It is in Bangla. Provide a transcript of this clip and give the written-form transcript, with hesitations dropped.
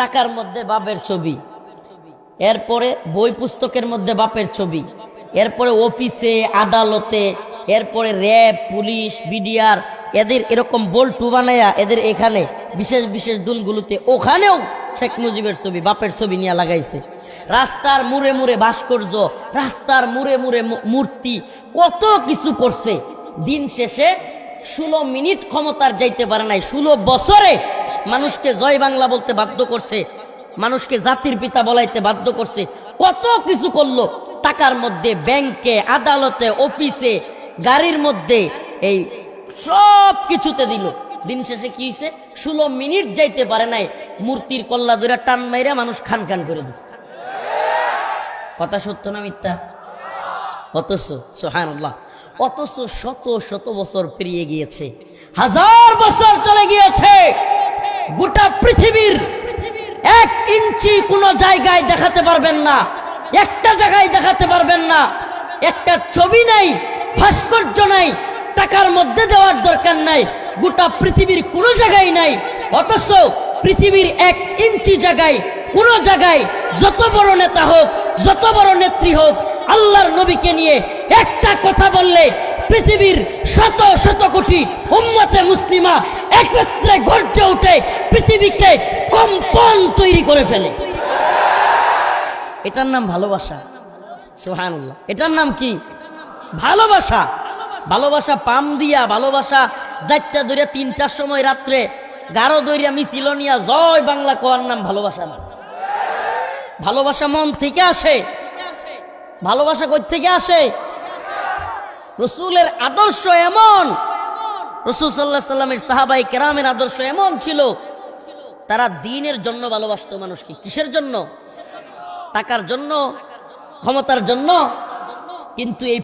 টাকার মধ্যে বাপের ছবি, এরপরে বই পুস্তকের মধ্যে বাপের ছবি, এরপরে অফিসে আদালতে, এরপরে র্যাব পুলিশ বিডিআর এদের এরকম বল্টু বানায়া এদের এখানে বিশেষ বিশেষ দিনগুলোতে ওখানেও শেখ মুজিবের ছবি বাপের ছবি নিয়ে লাগাইছে। রাস্তার মুড়ে মুড়ে ভাস্কর্য, রাস্তার মুড়ে মুড়ে মূর্তি, কত কিছু করছে। দিন শেষে 16 মিনিট ক্ষমতার যাইতে পারে নাই, 16 বছরে মানুষকে জয় বাংলা বলতে বাধ্য করছে, মানুষকে জাতির পিতা বলাইতে বাধ্য করছে, কত কিছু করলো। টাকার মধ্যে ব্যাংকে আদালতে অফিসে গাড়ির মধ্যে এই সব কিছুতে দিল। দিন শেষে কি হয়েছে? 16 মিনিট যাইতে পারে নাই, মূর্তির কল্লা ধরে টান মাইরা মানুষ খান খান করে দিছে। কথা সত্য না মিথ্যা? অথচ সুবহানাল্লাহ, অথচ শত শত বছর পেরিয়ে গিয়েছে, হাজার বছর চলে গিয়েছে, গোটা পৃথিবীর 1 ইঞ্চি কোনো জায়গায় দেখাতে পারবেন না, একটা জায়গায় দেখাতে পারবেন না, একটা ছবি নাই, ভাস্কর্য নাই, টাকার মধ্যে দেওয়ার দরকার নাই, গোটা পৃথিবীর কোনো জায়গায় নাই। অথচ পৃথিবীর 1 ইঞ্চি জায়গায়, কোন জায়গায় যত বড় নেতা হোক, যত বড় নেত্রী হোক, আল্লাহর নবীকে নিয়ে একটা কথা বললে পৃথিবীর শত শত কোটি উম্মতে মুসলিমা একত্রে গর্জে উঠে পৃথিবীকে কম্পন তৈরি করে ফেলে। এটার নাম ভালোবাসা। সুবহানাল্লাহ, এটার নাম কি? ভালোবাসা। ভালোবাসা পাম দিয়া, ভালোবাসা 4টা ধরে 3টার সময় রাত্রে গারো দইরা মিছিল নিয়া জয় বাংলা কোয়ার নাম ভালোবাসা না। ভালোবাসা মন থেকে আসে। ভালোবাসা কই থেকে আসে? রাসূলের আদর্শ এমন, রাসূল সাল্লাল্লাহু আলাইহি সাল্লামের সাহাবায়ে কেরামের আদর্শ এমন ছিল, তারা দ্বীনের জন্য ভালোবাসতো মানুষকে। কিসের জন্য? টাকার জন্য, ক্ষমতার জন্য? কিন্তু এই